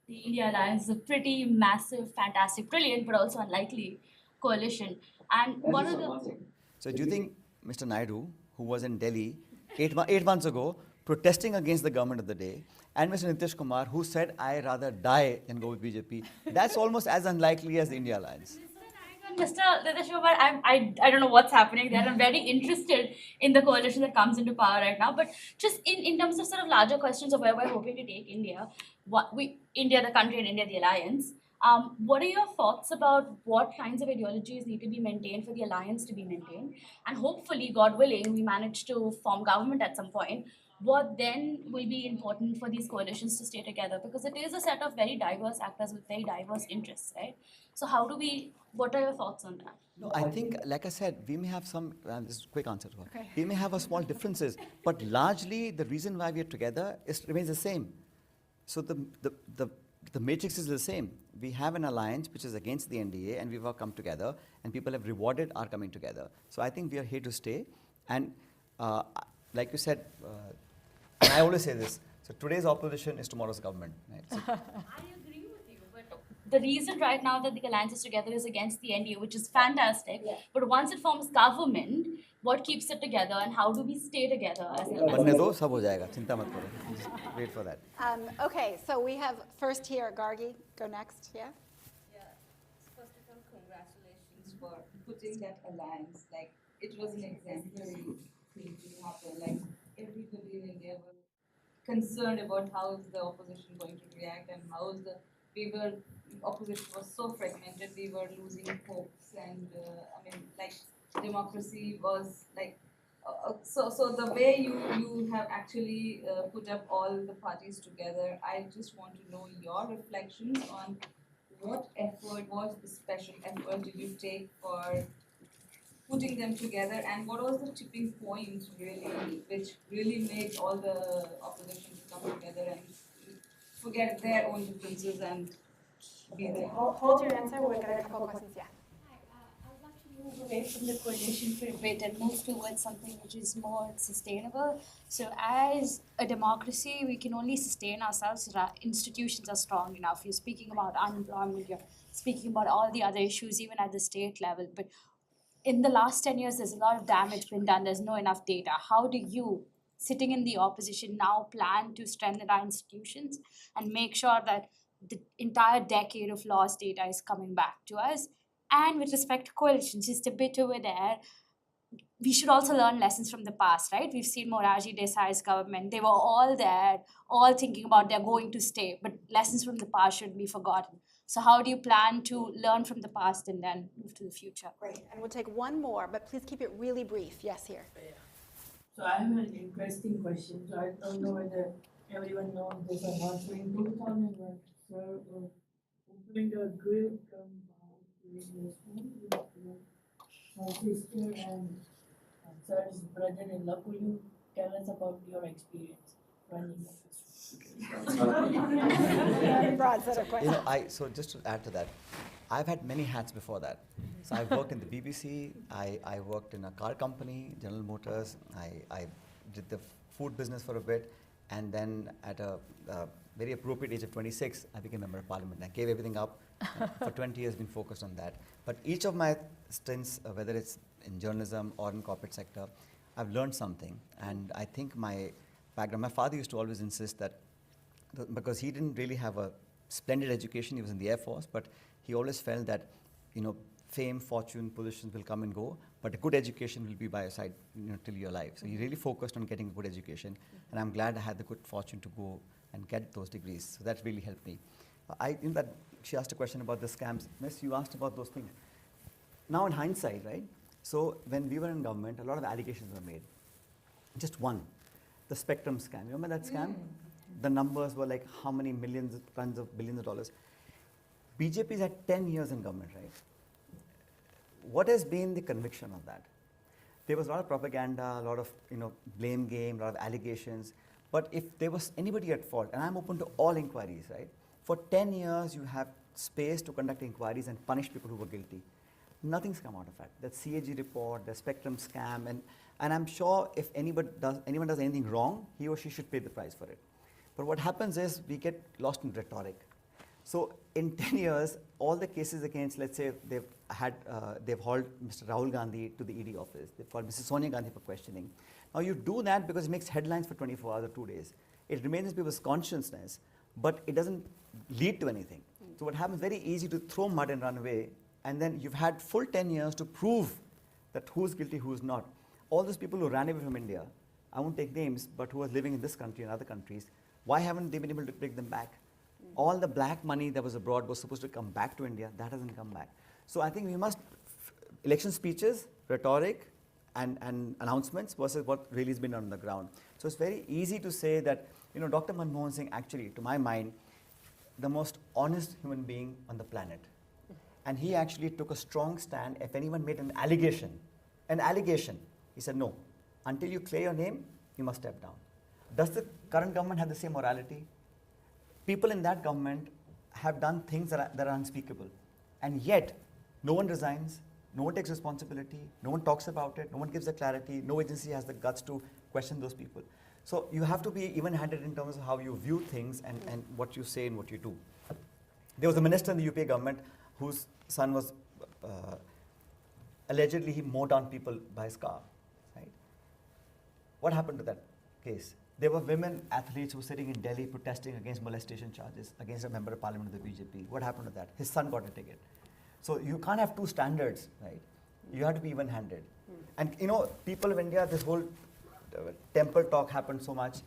the India Alliance is a pretty massive, fantastic, brilliant, but also unlikely coalition. And one of the... So do you think Mr. Naidu, who was in Delhi 8 months ago, protesting against the government of the day, and Mr. Nitish Kumar, who said, "I rather die than go with BJP," that's almost as unlikely as the India Alliance. Mr. Nitish Kumar, I don't know what's happening there. I'm very interested in the coalition that comes into power right now. But just in terms of sort of larger questions of where we're hoping to take India, India the country and India the alliance, what are your thoughts about what kinds of ideologies need to be maintained for the alliance to be maintained? And hopefully, God willing, we manage to form government at some point. What then will be important for these coalitions to stay together? Because it is a set of very diverse actors with very diverse interests, right? So what are your thoughts on that? No, I think, like I said, we may have some, this is a quick answer to her. Okay. We may have a small differences, but largely the reason why we are together remains the same. So the matrix is the same. We have an alliance which is against the NDA, and we've all come together, and people have rewarded our coming together. So I think we are here to stay. And like you said, and I always say this, so today's opposition is tomorrow's government. Right? So I agree with you, but the reason right now that the alliance is together is against the NDA, which is fantastic. Yeah. But once it forms government, what keeps it together, and how do we stay together as an alliance? बनने दो, सब हो जाएगा, चिंता मत करो. Just wait for that. Okay, so we have first here, Gargi, go next, yeah? Yeah, first of all, congratulations for putting that alliance. Like, it was an exemplary thing to happen. Like, everybody in India was concerned about how is the opposition going to react, and how is opposition was so fragmented, we were losing hopes, and democracy was like, so the way you have actually put up all the parties together, I just want to know your reflections on what special effort did you take for putting them together, and what was the tipping point really, which really made all the opposition to come together and forget their own differences and be there? Hold your answer, we've got a couple of questions, yeah. I'd like to move away from the coalition for a bit and move towards something which is more sustainable. So as a democracy, we can only sustain ourselves if our institutions are strong enough. You're speaking about unemployment, you're speaking about all the other issues, even at the state level. But in the last 10 years, there's a lot of damage been done. There's no enough data. How do you, sitting in the opposition, now plan to strengthen our institutions and make sure that the entire decade of lost data is coming back to us? And with respect to coalitions, just a bit over there, we should also learn lessons from the past, right? We've seen Morarji Desai's government. They were all there, all thinking about they're going to stay, but lessons from the past shouldn't be forgotten. So how do you plan to learn from the past and then move to the future? Great, and we'll take one more, but please keep it really brief. Yes, here. So I have an interesting question. So I don't know whether everyone knows this or not. So in 2001, sir, opening a grill compound with his sister and sir's brother-in-law. Could you tell us about your experience running a Broad set of questions. So just to add to that, I've had many hats before that. So I've worked in the BBC, I worked in a car company, General Motors, I did the food business for a bit, and then at a very appropriate age of 26, I became a member of parliament. I gave everything up, and for 20 years been focused on that. But each of my stints, whether it's in journalism or in corporate sector, I've learned something, and I think my background. My father used to always insist that, because he didn't really have a splendid education, he was in the Air Force, but he always felt that, fame, fortune, positions will come and go, but a good education will be by your side, till you're alive. So he really focused on getting a good education, and I'm glad I had the good fortune to go and get those degrees. So that really helped me. That she asked a question about the scams. Miss, you asked about those things. Now in hindsight, right? So when we were in government, a lot of allegations were made. Just one, the Spectrum scam. You remember that scam? The numbers were like how many millions, tons of billions of dollars. BJP's had 10 years in government, right? What has been the conviction of that? There was a lot of propaganda, a lot of blame game, a lot of allegations. But if there was anybody at fault, and I'm open to all inquiries, right? For 10 years, you have space to conduct inquiries and punish people who were guilty. Nothing's come out of that. That CAG report, the Spectrum scam, and I'm sure if anyone does anything wrong, he or she should pay the price for it. But what happens is we get lost in rhetoric. So in 10 years, all the cases against, let's say, they've hauled Mr. Rahul Gandhi to the ED office. They've called Mrs. Sonia Gandhi for questioning. Now you do that because it makes headlines for 24 hours or 2 days. It remains in people's consciousness, but it doesn't lead to anything. So what happens, very easy to throw mud and run away, and then you've had full 10 years to prove that who's guilty, who's not. All those people who ran away from India, I won't take names, but who are living in this country and other countries, why haven't they been able to bring them back? All the black money that was abroad was supposed to come back to India. That hasn't come back. So I think we must, election speeches, rhetoric, and announcements versus what really has been on the ground. So it's very easy to say that, Dr. Manmohan Singh actually, to my mind, the most honest human being on the planet. And he actually took a strong stand. If anyone made an allegation, he said, no, until you clear your name, you must step down. Does the current government have the same morality? People in that government have done things that are unspeakable. And yet, no one resigns, no one takes responsibility, no one talks about it, no one gives the clarity, no agency has the guts to question those people. So you have to be even-handed in terms of how you view things and what you say and what you do. There was a minister in the UPA government whose son was, allegedly he mowed down people by his car, right? What happened to that case? There were women athletes who were sitting in Delhi protesting against molestation charges against a member of parliament of the BJP. What happened to that? His son got a ticket. So you can't have two standards, right? You have to be even-handed. And people of India, this whole temple talk happened so much.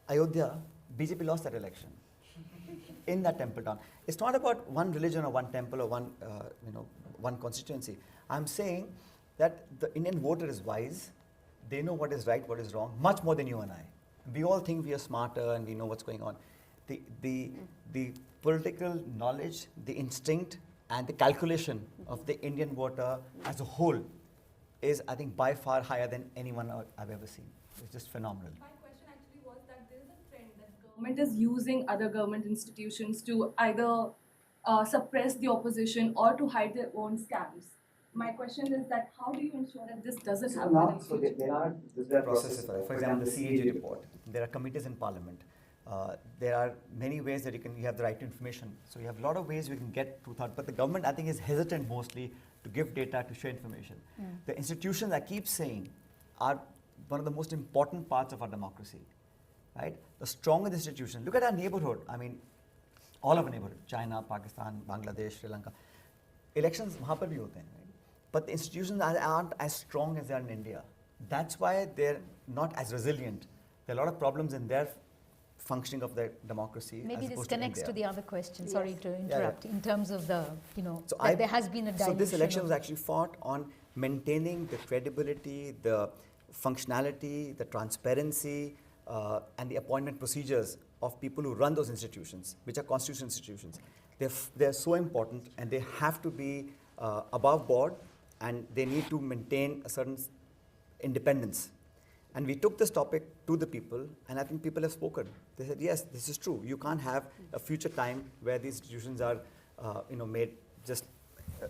Ayodhya, BJP lost that election in that temple town. It's not about one religion or one temple or one constituency. I'm saying that the Indian voter is wise. They know what is right, what is wrong, much more than you and I. We all think we are smarter and we know what's going on. The political knowledge, the instinct, and the calculation of the Indian voter as a whole is, I think, by far higher than anyone I've ever seen. It's just phenomenal. My question actually was that there is a trend that government is using other government institutions to either suppress the opposition or to hide their own scams. My question is that how do you ensure that this doesn't happen? So there are processes for example, the CAG report. There are committees in parliament. There are many ways that you have the right to information. So you have a lot of ways we can get truth out. But the government, I think, is hesitant mostly to give data, to share information. The institutions, I keep saying, are one of the most important parts of our democracy, right? The stronger the institution. Look at our neighborhood. I mean, all of our neighborhood, China, Pakistan, Bangladesh, Sri Lanka. Elections wahan par bhi hote hain, right? But the institutions aren't as strong as they are in India. That's why they're not as resilient. There are a lot of problems in their functioning of their democracy. Maybe this connects to the other question. Yes. Sorry to interrupt. In terms of the, So there has been a dilution. So this election was actually fought on maintaining the credibility, the functionality, the transparency, and the appointment procedures of people who run those institutions, which are constitutional institutions. They're so important, and they have to be above board, and they need to maintain a certain independence. And we took this topic to the people, and I think people have spoken. They said, yes, this is true. You can't have a future time where these institutions are, made just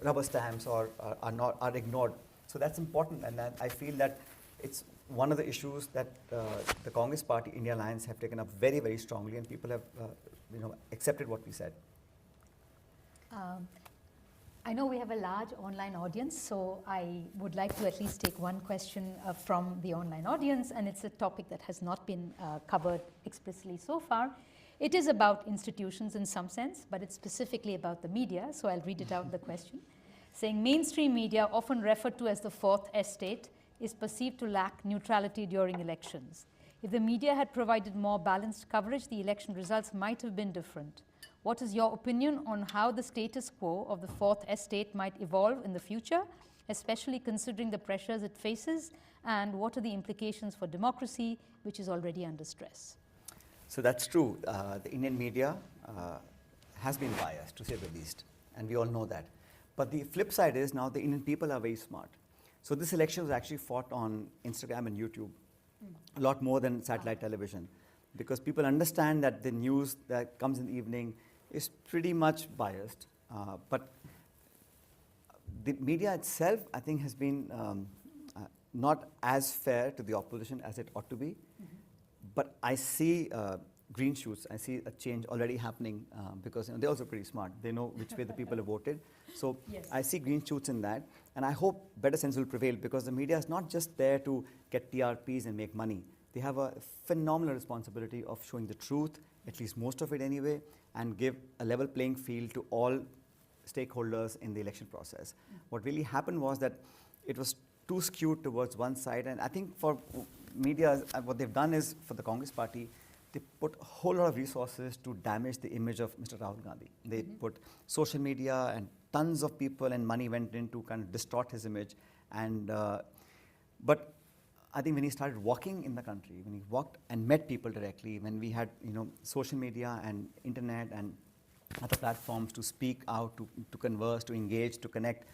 rubber stamps or are ignored. So that's important, and I feel that it's one of the issues that the Congress Party, India Alliance, have taken up very, very strongly, and people have, accepted what we said. I know we have a large online audience, so I would like to at least take one question from the online audience, and it's a topic that has not been covered explicitly so far. It is about institutions in some sense, but it's specifically about the media, so I'll read it out the question. Saying mainstream media, often referred to as the fourth estate, is perceived to lack neutrality during elections. If the media had provided more balanced coverage, the election results might have been different. What is your opinion on how the status quo of the fourth estate might evolve in the future, especially considering the pressures it faces, and what are the implications for democracy, which is already under stress? So that's true. The Indian media has been biased, to say the least, and we all know that. But the flip side is now the Indian people are very smart. So this election was actually fought on Instagram and YouTube, a lot more than satellite television, because people understand that the news that comes in the evening is pretty much biased. But the media itself, I think, has been not as fair to the opposition as it ought to be. But I see green shoots. I see a change already happening because they're also pretty smart. They know which way the people have voted. So yes. I see green shoots in that. And I hope better sense will prevail, because the media is not just there to get TRPs and make money. They have a phenomenal responsibility of showing the truth, at least most of it anyway, and give a level playing field to all stakeholders in the election process. What really happened was that it was too skewed towards one side, and I think for media, what they've done is, for the Congress party, they put a whole lot of resources to damage the image of Mr. Rahul Gandhi. They put social media, and tons of people and money went in to kind of distort his image. And but I think when he started walking in the country, when he walked and met people directly, when we had social media and internet and other platforms to speak out, to converse, to engage, to connect,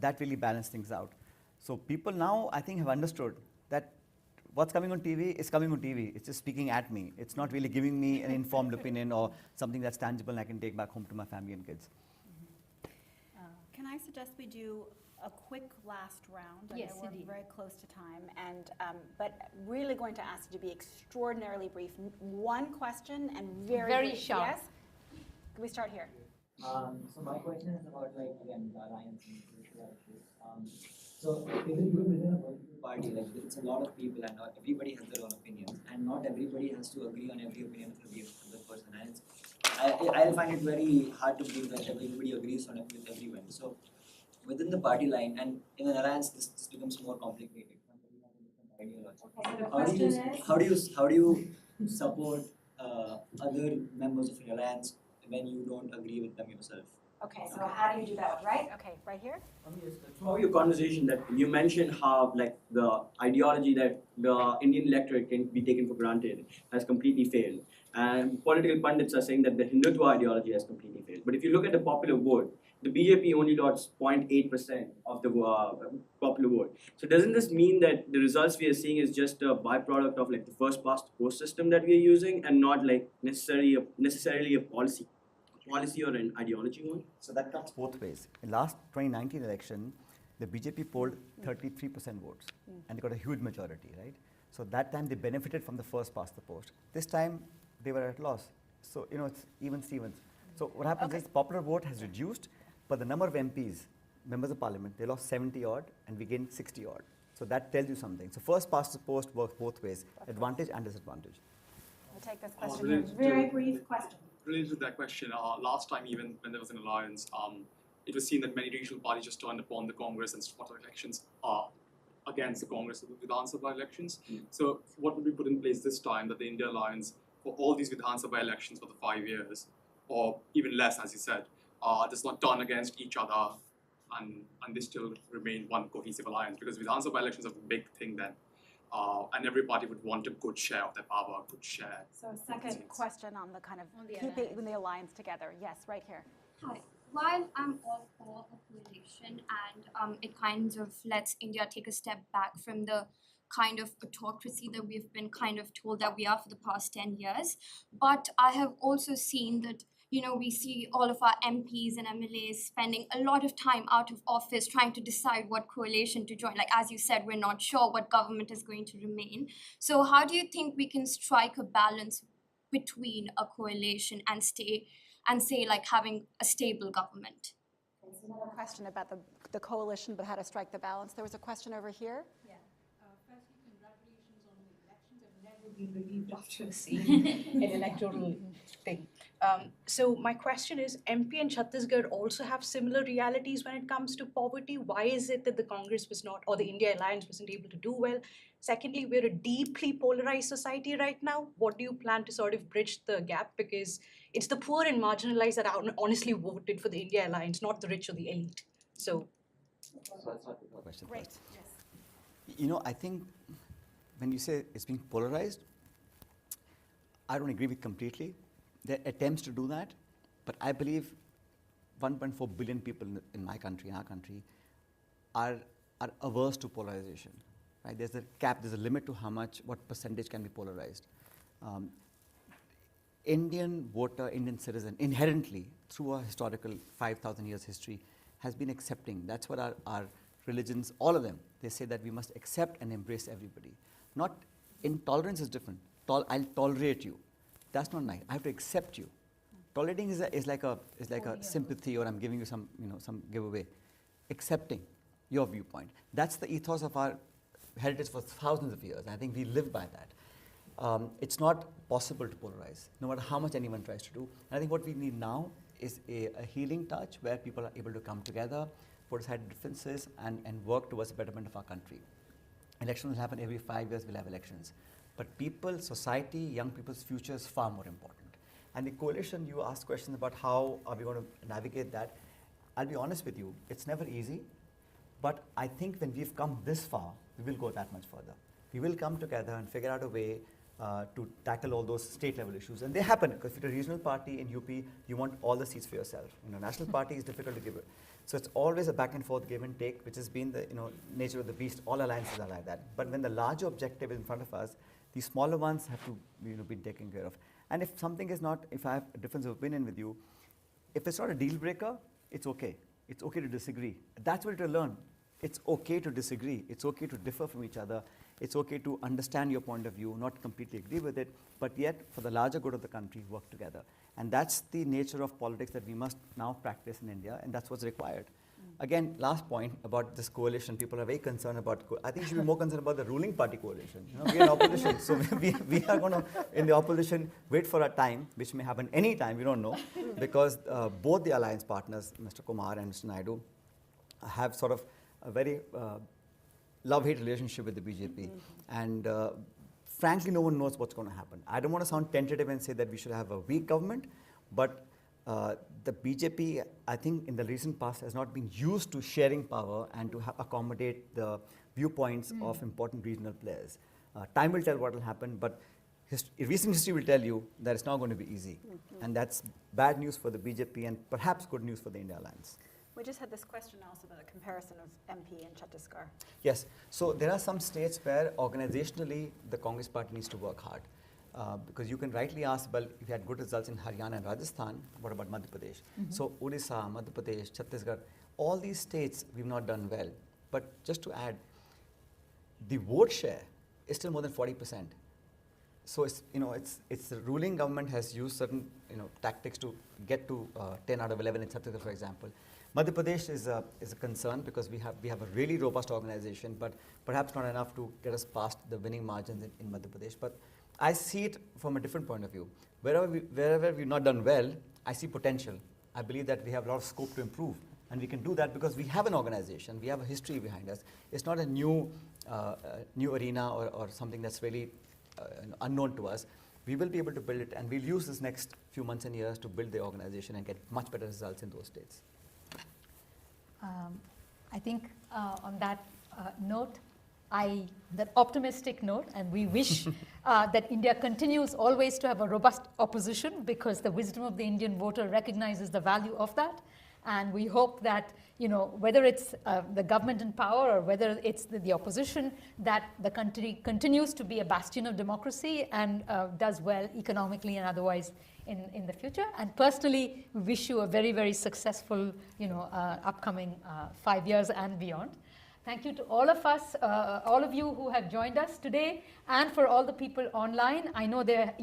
that really balanced things out. So people now, I think, have understood that what's coming on TV is coming on TV. It's just speaking at me. It's not really giving me an informed opinion or something that's tangible and I can take back home to my family and kids. Can I suggest we do a quick last round? Yes, I know indeed. we're very close to time, and but really going to ask you to be extraordinarily brief. One question and very brief. Sharp. Yes. Can we start here? So my question is about, like, again, the alliance and social issues. So if you look within a political party, like, it's a lot of people and not everybody has their own opinions, and not everybody has to agree on every opinion of every other person. And I find it very hard to believe that everybody agrees on it with everyone. So within the party line and in an alliance, this becomes more complicated. How do you support other members of your alliance when you don't agree with them yourself? Okay, so how do you do that one, right? Okay, right here. Throughout your conversation, that you mentioned how, like, the ideology that the Indian electorate can be taken for granted has completely failed, and political pundits are saying that the Hindutva ideology has completely failed. But if you look at the popular vote, the BJP only got 0.8% of the popular vote. So doesn't this mean that the results we are seeing is just a byproduct of, like, the first past post system that we are using, and not like necessarily a policy or an ideology one? So that cuts both ways. In last 2019 election, the BJP polled 33% votes, and they got a huge majority, right? So that time they benefited from the first past the post. This time they were at loss. So it's even Stevens. So what happens is popular vote has reduced, but the number of MPs, members of parliament, they lost 70 odd, and we gained 60 odd. So that tells you something. So first past the post works both ways, advantage and disadvantage. We'll take this question here. Very brief question. Related to that question, last time, even when there was an alliance, it was seen that many regional parties just turned upon the Congress and fought elections against the Congress with Vidhan Sabha elections. So what would be put in place this time that the India Alliance, for all these Vidhan Sabha elections for the 5 years, or even less, as you said, does not turn against each other, and they still remain one cohesive alliance? Because Vidhan Sabha elections are a big thing then. And every party would want a good share of their power, a good share. So a second question on the kind of keeping the alliance together. Yes, right here. Hi. While I'm all for a coalition and it kind of lets India take a step back from the kind of autocracy that we've been kind of told that we are for the past 10 years, but I have also seen that we see all of our MPs and MLAs spending a lot of time out of office trying to decide what coalition to join. Like, as you said, we're not sure what government is going to remain. So how do you think we can strike a balance between a coalition and say, like, having a stable government? Okay, so another question about the coalition, but how to strike the balance. There was a question over here. Yeah. Firstly, congratulations on the elections. I've never been relieved after seeing an electoral thing. So my question is, MP and Chhattisgarh also have similar realities when it comes to poverty. Why is it that the Congress was not, or the India Alliance wasn't able to do well? Secondly, we're a deeply polarized society right now. What do you plan to sort of bridge the gap? Because it's the poor and marginalized that honestly voted for the India Alliance, not the rich or the elite. So let's start with the question Great. first. You know, I think when you say it's being polarized, I don't agree with completely. There are attempts to do that, but I believe 1.4 billion people in my country, in our country, are averse to polarization. Right? There's a cap, there's a limit to what percentage can be polarized. Indian voter, Indian citizen, inherently, through a historical 5,000 years history, has been accepting. That's what our religions, all of them, they say that we must accept and embrace everybody. Not, intolerance is different. I'll tolerate you. That's not nice. I have to accept you. Tolerating is like a sympathy, or I'm giving you some giveaway. Accepting your viewpoint. That's the ethos of our heritage for thousands of years. I think we live by that. It's not possible to polarize, no matter how much anyone tries to do. And I think what we need now is a healing touch where people are able to come together, put aside differences, and work towards the betterment of our country. Elections will happen every 5 years, we'll have elections. But people, society, young people's future is far more important. And the coalition, you asked questions about how are we going to navigate that. I'll be honest with you, it's never easy. But I think when we've come this far, we will go that much further. We will come together and figure out a way to tackle all those state level issues. And they happen, because if you're a regional party in UP, you want all the seats for yourself. National party is difficult to give it. So it's always a back and forth give and take, which has been the nature of the beast. All alliances are like that. But when the larger objective is in front of us, the smaller ones have to be taken care of. And if something is not, if I have a difference of opinion with you, if it's not a deal breaker, it's okay. It's okay to disagree. That's what to learn. It's okay to disagree. It's okay to differ from each other. It's okay to understand your point of view, not completely agree with it, but yet for the larger good of the country, work together. And that's the nature of politics that we must now practice in India, and that's what's required. Again, last point about this coalition, people are very concerned about, I think you should be more concerned about the ruling party coalition. We are in opposition, so we are going to, in the opposition, wait for a time, which may happen any time, we don't know, because both the alliance partners, Mr. Kumar and Mr. Naidu, have sort of a very love-hate relationship with the BJP. And frankly, no one knows what's going to happen. I don't want to sound tentative and say that we should have a weak government, but the BJP, I think in the recent past, has not been used to sharing power and to accommodate the viewpoints of important regional players. Time will tell what will happen, but recent history will tell you that it's not going to be easy. And that's bad news for the BJP and perhaps good news for the India Alliance. We just had this question also about a comparison of MP and Chhattisgarh. Yes, so there are some states where organizationally the Congress party needs to work hard. Because you can rightly ask, well, if you had good results in Haryana and Rajasthan, what about Madhya Pradesh? So Odisha, Madhya Pradesh, Chhattisgarh, all these states we've not done well. But just to add, the vote share is still more than 40%. So it's the ruling government has used certain tactics to get to 10 out of 11 in Chhattisgarh, for example. Madhya Pradesh is a concern because we have a really robust organization, but perhaps not enough to get us past the winning margins in Madhya Pradesh. But I see it from a different point of view. Wherever we've not done well, I see potential. I believe that we have a lot of scope to improve. And we can do that because we have an organization, we have a history behind us. It's not a new arena or something that's really unknown to us. We will be able to build it, and we'll use this next few months and years to build the organization and get much better results in those states. I think on that note, that optimistic note, and we wish that India continues always to have a robust opposition, because the wisdom of the Indian voter recognizes the value of that. And we hope that, whether it's the government in power or whether it's the opposition, that the country continues to be a bastion of democracy and does well economically and otherwise in the future. And personally, we wish you a very, very successful, upcoming 5 years and beyond. Thank you to all of us, all of you who have joined us today, and for all the people online. I know there,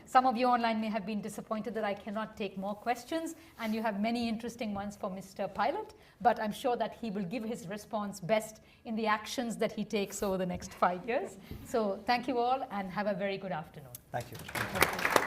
some of you online may have been disappointed that I cannot take more questions, and you have many interesting ones for Mr. Pilot, but I'm sure that he will give his response best in the actions that he takes over the next 5 years. So thank you all, and have a very good afternoon. Thank you.